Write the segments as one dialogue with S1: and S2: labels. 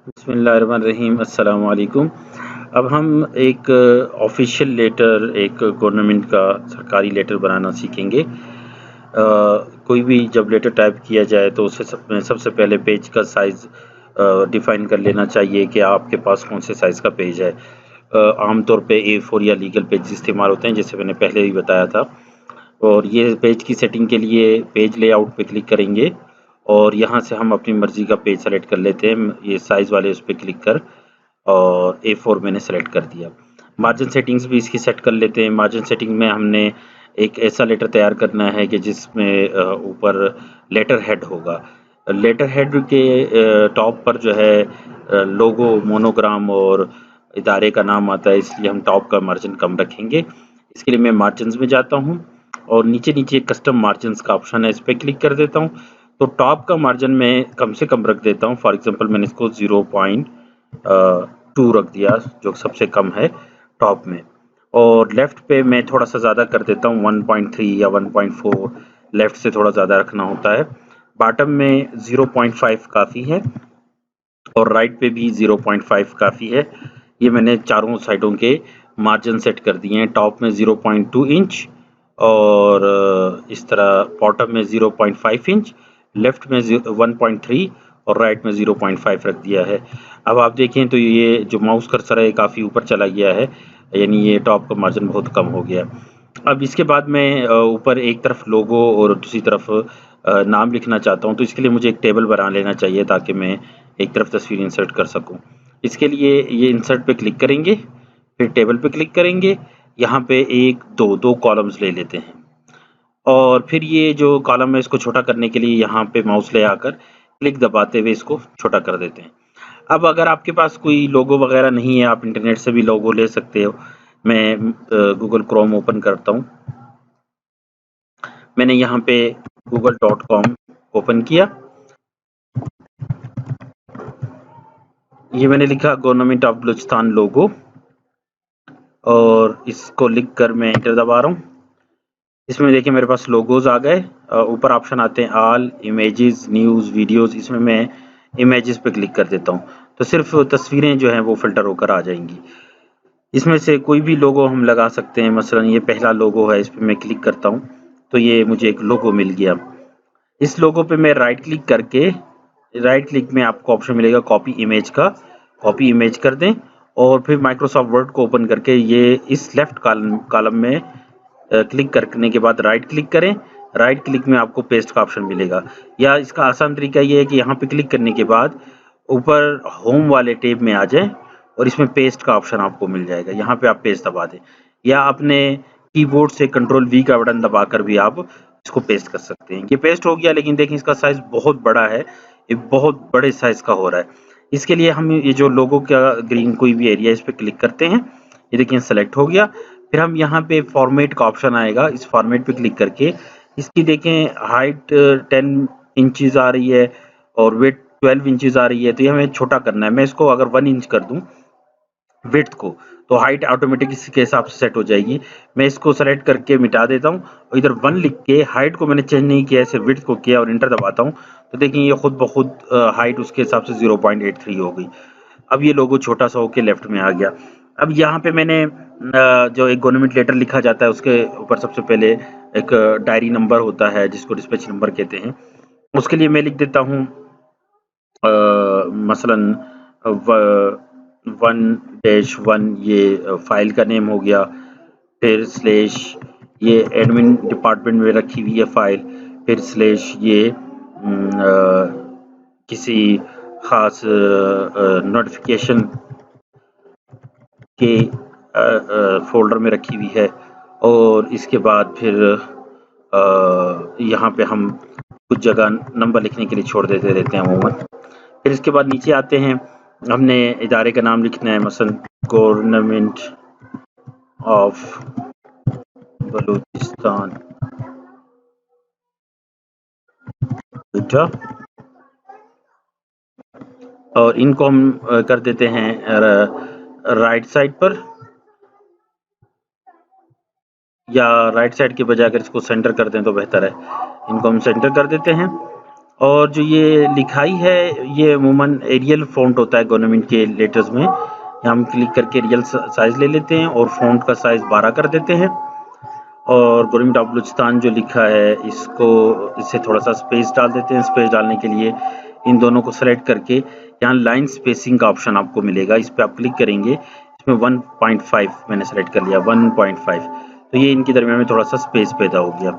S1: बिस्मिल्लाहिर्रहमानिर्रहीम, अस्सलाम वालेकुम। अब हम एक ऑफिशियल लेटर, एक गवर्नमेंट का सरकारी लेटर बनाना सीखेंगे। कोई भी जब लेटर टाइप किया जाए तो उसे सबसे पहले पेज का साइज़ डिफ़ाइन कर लेना चाहिए कि आपके पास कौन से साइज़ का पेज है। आमतौर पे A4 या लीगल पेज इस्तेमाल होते हैं, जैसे मैंने पहले भी बताया था। और ये पेज की सेटिंग के लिए पेज लेआउट पे क्लिक करेंगे और यहाँ से हम अपनी मर्ज़ी का पेज सेलेक्ट कर लेते हैं। ये साइज़ वाले उस पे क्लिक कर और A4 मैंने सेलेक्ट कर दिया। मार्जिन सेटिंग्स भी इसकी सेट कर लेते हैं। मार्जिन सेटिंग में हमने एक ऐसा लेटर तैयार करना है कि जिसमें ऊपर लेटर हेड होगा। लेटर हेड के टॉप पर जो है लोगो, मोनोग्राम और इदारे का नाम आता है, इसलिए हम टॉप का मार्जिन कम रखेंगे। इसके लिए मैं मार्जिन्स में जाता हूँ और नीचे कस्टम मार्जिन्स का ऑप्शन है, इस पे क्लिक कर देता हूँ। तो टॉप का मार्जिन मैं कम से कम रख देता हूँ। फॉर एग्जांपल मैंने इसको 0.2 रख दिया, जो सबसे कम है टॉप में। और लेफ्ट पे मैं थोड़ा सा ज़्यादा कर देता हूँ, 1.3 या 1.4 लेफ्ट से थोड़ा ज़्यादा रखना होता है। बॉटम में 0.5 काफ़ी है और राइट पे भी 0.5 काफ़ी है। ये मैंने चारों साइडों के मार्जिन सेट कर दिए हैं। टॉप में 0.2 इंच और इस तरह बॉटम में 0.5 इंच, लेफ्ट में 1.3 और राइट में 0.5 रख दिया है। अब आप देखें तो ये जो माउस कर्सर है काफ़ी ऊपर चला गया है, यानी ये टॉप का मार्जिन बहुत कम हो गया। अब इसके बाद मैं ऊपर एक तरफ लोगो और दूसरी तरफ नाम लिखना चाहता हूँ, तो इसके लिए मुझे एक टेबल बना लेना चाहिए ताकि मैं एक तरफ तस्वीर इंसर्ट कर सकूँ। इसके लिए ये इंसर्ट पे क्लिक करेंगे, फिर टेबल पे क्लिक करेंगे। यहाँ पे 1, 2 कॉलम्स ले लेते हैं और फिर ये जो कॉलम है इसको छोटा करने के लिए यहाँ पे माउस ले आकर क्लिक दबाते हुए इसको छोटा कर देते हैं। अब अगर आपके पास कोई लोगो वगैरह नहीं है, आप इंटरनेट से भी लोगो ले सकते हो। मैं गूगल क्रोम ओपन करता हूँ। मैंने यहाँ पे google.com ओपन किया। ये मैंने लिखा गवर्नमेंट ऑफ बलूचिस्तान लोगो और इसको लिख कर मैं एंटर दबा रहा हूँ। इसमें देखिए मेरे पास लोगोज आ गए। ऊपर ऑप्शन आते हैं ऑल, इमेजेस, न्यूज़, वीडियोस। इसमें मैं इमेजेस पे क्लिक कर देता हूँ तो सिर्फ तस्वीरें जो हैं वो फिल्टर होकर आ जाएंगी। इसमें से कोई भी लोगो हम लगा सकते हैं। मसलन ये पहला लोगो है, इस पे मैं क्लिक करता हूँ तो ये मुझे एक लोगो मिल गया। इस लोगो पे मैं राइट क्लिक करके, राइट क्लिक में आपको ऑप्शन मिलेगा कॉपी इमेज का, कॉपी इमेज कर दें और फिर माइक्रोसॉफ्ट वर्ड को ओपन करके ये इस लेफ्ट कॉलम में क्लिक करने के बाद राइट क्लिक करें। राइट क्लिक में आपको पेस्ट का ऑप्शन मिलेगा, या इसका आसान तरीका ये है कि यहाँ पे क्लिक करने के बाद ऊपर होम वाले टैब में आ जाएं और इसमें पेस्ट का ऑप्शन आपको मिल जाएगा। यहाँ पे आप पेस्ट दबा दें या अपने कीबोर्ड से कंट्रोल V का बटन दबाकर भी आप इसको पेस्ट कर सकते हैं। ये पेस्ट हो गया, लेकिन देखें इसका साइज बहुत बड़ा है, ये बहुत बड़े साइज का हो रहा है। इसके लिए हम ये जो लोगो का ग्रीन कोई भी एरिया इस पे क्लिक करते हैं, ये देखिए सेलेक्ट हो गया। फिर हम यहाँ पे फॉर्मेट का ऑप्शन आएगा, इस फॉर्मेट पे क्लिक करके इसकी देखें हाइट 10 इंचेस आ रही है और वेट 12 इंचेस आ रही है, तो ये हमें छोटा करना है। मैं इसको अगर 1 इंच कर दूं विड्थ को तो हाइट ऑटोमेटिक इसके हिसाब से सेट हो जाएगी। मैं इसको सेलेक्ट करके मिटा देता हूँ और इधर 1 लिख के हाइट को मैंने चेंज नहीं किया, सिर्फ विड्थ को किया और इंटर दबाता हूँ तो देखिए ये खुद ब खुद हाइट उसके हिसाब से 0.83 हो गई। अब ये लोगो छोटा सा होके लेफ्ट में आ गया। अब यहाँ पे मैंने जो एक गवर्नमेंट लेटर लिखा जाता है उसके ऊपर सबसे पहले एक डायरी नंबर होता है जिसको डिस्पैच नंबर कहते हैं। उसके लिए मैं लिख देता हूँ मसलन 1-1 ये फाइल का नेम हो गया, फिर स्लैश ये एडमिन डिपार्टमेंट में रखी हुई है फाइल, फिर स्लैश ये किसी खास नोटिफिकेशन के फोल्डर में रखी हुई है। और इसके बाद फिर यहाँ पे हम कुछ जगह नंबर लिखने के लिए छोड़ देते रहते हैं अमूमन। फिर इसके बाद नीचे आते हैं, हमने इदारे का नाम लिखना है, मसलन गवर्नमेंट ऑफ बलूचिस्तान बेटा, और इनको हम कर देते हैं राइट साइड पर, या राइट साइड के बजाय अगर इसको सेंटर कर दें तो बेहतर है। इनको हम सेंटर कर देते हैं और जो ये लिखाई है ये अमूमन एरियल फ़ॉन्ट होता है गवर्नमेंट के लेटर्स में। यहाँ हम क्लिक करके एरियल साइज़ ले लेते हैं और फ़ॉन्ट का साइज़ 12 कर देते हैं। और गवर्नमेंट ऑफ बलूचिस्तान जो लिखा है इसको इससे थोड़ा सा स्पेस डाल देते हैं। स्पेस डालने के लिए इन दोनों को सेलेक्ट करके यहाँ लाइन स्पेसिंग का ऑप्शन आपको मिलेगा, इस पर आप क्लिक करेंगे। इसमें 1.5 मैंने सेलेक्ट कर लिया, 1.5, तो ये इनके दरमियान में थोड़ा सा स्पेस पैदा हो गया।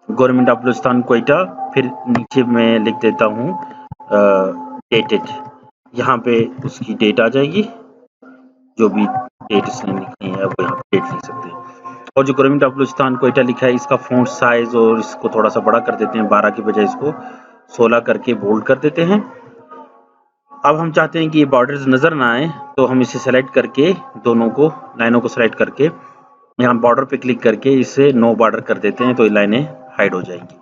S1: गवर्नमेंट ऑफ बलूचिस्तान क्वेटा, फिर नीचे मैं लिख देता हूँ डेटेड, यहाँ पे उसकी डेट आ जाएगी, जो भी डेट इसने लिखी है वो यहाँ पे डेट लिख सकते हैं। और जो गवर्नमेंट ऑफ बलूचिस्तान क्वेटा लिखा है इसका फ़ॉन्ट साइज़ और इसको थोड़ा सा बड़ा कर देते हैं, 12 की बजाय इसको 16 करके बोल्ड कर देते हैं। अब हम चाहते हैं कि ये बॉर्डर्स नज़र ना आए, तो हम इसे सेलेक्ट करके दोनों को लाइनों को सेलेक्ट करके यहाँ बॉर्डर पे क्लिक करके इसे नो बॉर्डर कर देते हैं, तो ये लाइनें हाइड हो जाएंगी।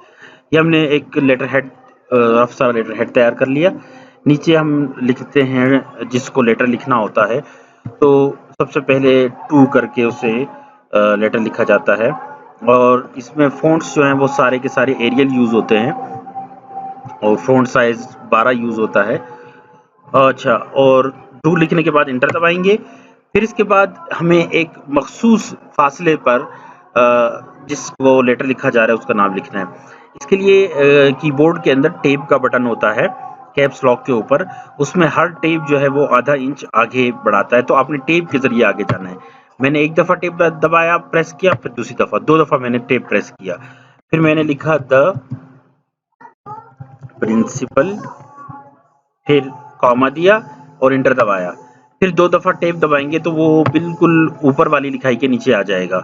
S1: ये हमने एक लेटर हेड, रफ सा लेटर हेड तैयार कर लिया। नीचे हम लिखते हैं जिसको लेटर लिखना होता है, तो सबसे पहले टू करके उसे लेटर लिखा जाता है। और इसमें फ़ॉन्ट्स जो हैं वो सारे के सारे एरियल यूज़ होते हैं और फ़ॉन्ट साइज़ 12 यूज़ होता है। अच्छा, और टू लिखने के बाद इंटर दबाएंगे। फिर इसके बाद हमें एक मखसूस फासले पर जिसको लेटर लिखा जा रहा है उसका नाम लिखना है। इसके लिए कीबोर्ड के अंदर टेब का बटन होता है कैप्स लॉक के ऊपर, उसमें हर टेब जो है वो आधा इंच आगे बढ़ाता है, तो आपने टेब के जरिए आगे जाना है। मैंने एक दफ़ा टेब दबाया, प्रेस किया, फिर दूसरी दफ़ा, 2 दफ़ा मैंने टेब प्रेस किया। फिर मैंने लिखा द प्रिंसिपल, फिर कॉमा दिया और इंटर दबाया। फिर 2 दफ़ा टेप दबाएंगे तो वो बिल्कुल ऊपर वाली लिखाई के नीचे आ जाएगा,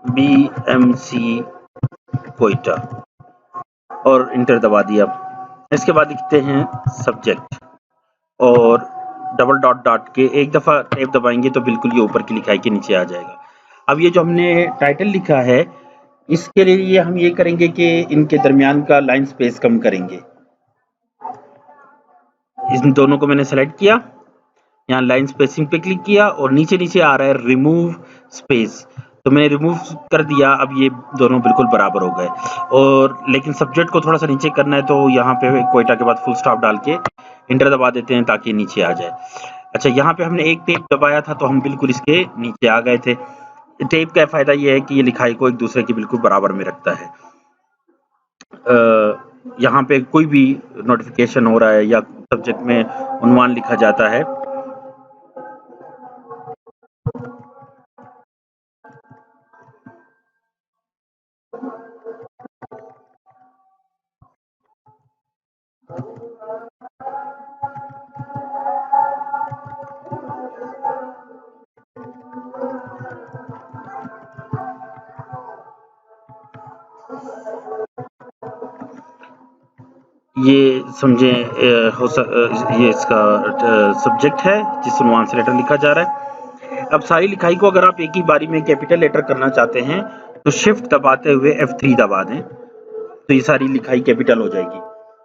S1: BMC क्वेटा, और इंटर दबा दिया। इसके बाद लिखते हैं सब्जेक्ट और डबल डॉट डॉट के एक दफ़ा टेप दबाएंगे तो बिल्कुल ये ऊपर की लिखाई के नीचे आ जाएगा। अब ये जो हमने टाइटल लिखा है इसके लिए हम ये करेंगे कि इनके दरमियान का लाइन स्पेस कम करेंगे। इन दोनों को मैंने सेलेक्ट किया, यहाँ लाइन स्पेसिंग पे क्लिक किया और नीचे नीचे आ रहा है रिमूव स्पेस, तो मैंने रिमूव कर दिया। अब ये दोनों बिल्कुल बराबर हो गए। और लेकिन सब्जेक्ट को थोड़ा सा नीचे करना है, तो यहाँ पे क्वेटा के बाद फुल स्टॉप डाल के इंटर दबा देते हैं ताकि नीचे आ जाए। अच्छा, यहाँ पे हमने एक टेप दबाया था तो हम बिल्कुल इसके नीचे आ गए थे। टेप का फायदा ये है कि ये लिखाई को एक दूसरे के बिल्कुल बराबर में रखता है। यहाँ पे कोई भी नोटिफिकेशन हो रहा है या सब्जेक्ट में उन्वान लिखा जाता है, ये समझे ये इसका सब्जेक्ट है जिस उन्वान से लेटर लिखा जा रहा है। अब सारी लिखाई को अगर आप एक ही बारी में कैपिटल लेटर करना चाहते हैं तो शिफ्ट दबाते हुए F3 दबा दें, तो ये सारी लिखाई कैपिटल हो जाएगी।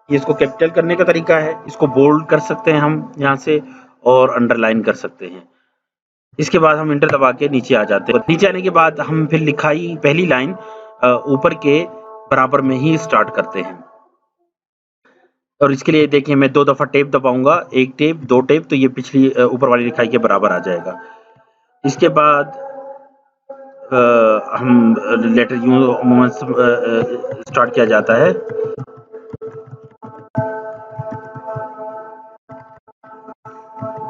S1: ये इसको कैपिटल करने का तरीका है। इसको बोल्ड कर सकते हैं हम यहाँ से और अंडरलाइन कर सकते हैं। इसके बाद हम इंटर दबा के नीचे आ जाते हैं। नीचे आने के बाद हम फिर लिखाई पहली लाइन ऊपर के बराबर में ही स्टार्ट करते हैं। और इसके लिए देखिए मैं 2 दफ़ा टेप दबाऊंगा, एक टेप, 2 टेप, तो ये पिछली ऊपर वाली लिखाई के बराबर आ जाएगा। इसके बाद हम लेटर यूं स्टार्ट किया जाता है।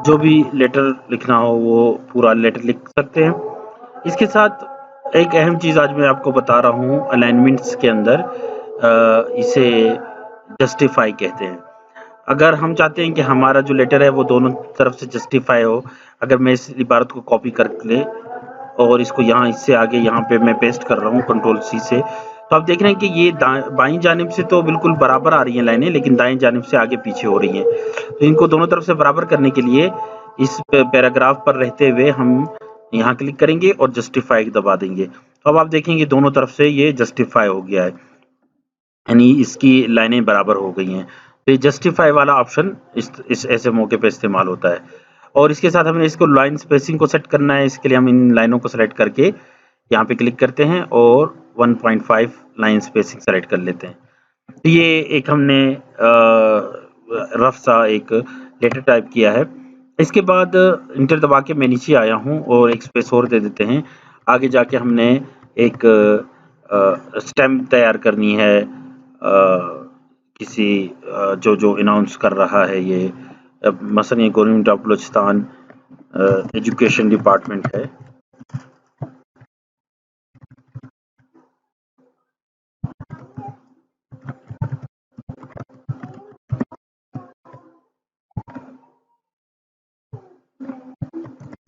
S1: जो भी लेटर लिखना हो वो पूरा लेटर लिख सकते हैं। इसके साथ एक अहम चीज़ आज मैं आपको बता रहा हूँ, अलाइनमेंट्स के अंदर इसे जस्टिफाई कहते हैं। अगर हम चाहते हैं कि हमारा जो लेटर है वो दोनों तरफ से जस्टिफाई हो, अगर मैं इस इबारत को कॉपी कर ले और इसको यहाँ इससे आगे यहाँ पे मैं पेस्ट कर रहा हूँ Ctrl+C से, तो आप देख रहे हैं कि ये बाईं जानिब से तो बिल्कुल बराबर आ रही हैं लाइनें, लेकिन दाएं जानिब से आगे पीछे हो रही हैं। तो इनको दोनों तरफ से बराबर करने के लिए इस पैराग्राफ पर रहते हुए हम यहाँ क्लिक करेंगे और जस्टिफाई दबा देंगे। तो अब आप देखेंगे दोनों तरफ से ये जस्टिफाई हो गया है, यानी इसकी लाइनें बराबर हो गई हैं। तो ये जस्टिफाई वाला ऑप्शन इस ऐसे मौके पे इस्तेमाल होता है। और इसके साथ हमें इसको लाइन स्पेसिंग को सेट करना है। इसके लिए हम इन लाइनों को सेलेक्ट करके यहाँ पे क्लिक करते हैं और 1.5 लाइन स्पेसिंग सेलेक्ट कर लेते हैं। तो ये एक हमने रफ सा एक लेटर टाइप किया है। इसके बाद इंटर दबा के मैं नीचे आया हूँ और एक स्पेस और दे देते हैं। आगे जाके हमने एक स्टैम्प तैयार करनी है किसी जो अनाउंस कर रहा है ये मसलन ये government of Balochistan education department है।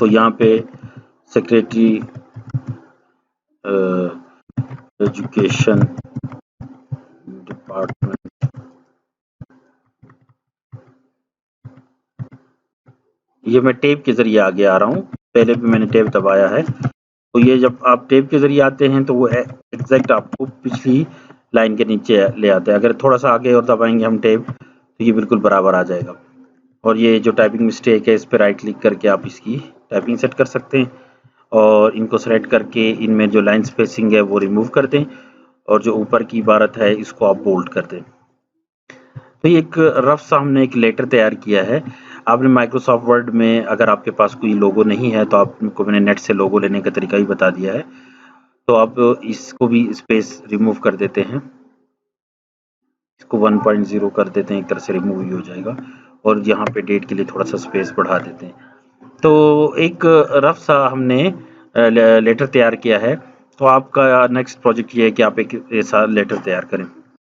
S1: तो यहाँ पे सेक्रेटरी एजुकेशन डिपार्टमेंट, ये मैं टेप के जरिए आगे आ रहा हूँ, पहले भी मैंने टेप दबाया है। तो ये जब आप टेप के जरिए आते हैं तो वो एग्जैक्ट आपको पिछली लाइन के नीचे ले आता है। अगर थोड़ा सा आगे और दबाएंगे हम टेप तो ये बिल्कुल बराबर आ जाएगा। और ये जो टाइपिंग मिस्टेक है इस पर राइट क्लिक करके आप इसकी टाइपिंग सेट कर सकते हैं और इनको सेलेक्ट करके इनमें जो लाइन स्पेसिंग है वो रिमूव कर दें और जो ऊपर की इबारत है इसको आप बोल्ड कर दें। तो ये एक रफ सा हमने एक लेटर तैयार किया है। आपने माइक्रोसॉफ्ट वर्ड में अगर आपके पास कोई लोगो नहीं है तो आपको मैंने नेट से लोगो लेने का तरीका भी बता दिया है। तो आप इसको भी स्पेस रिमूव कर देते हैं, इसको 1.0 कर देते हैं, एक तरह से रिमूव ही हो जाएगा और यहाँ पे डेट के लिए थोड़ा सा स्पेस बढ़ा देते हैं। तो एक रफ सा हमने लेटर तैयार किया है। तो आपका नेक्स्ट प्रोजेक्ट ये है कि आप एक ऐसा लेटर तैयार करें।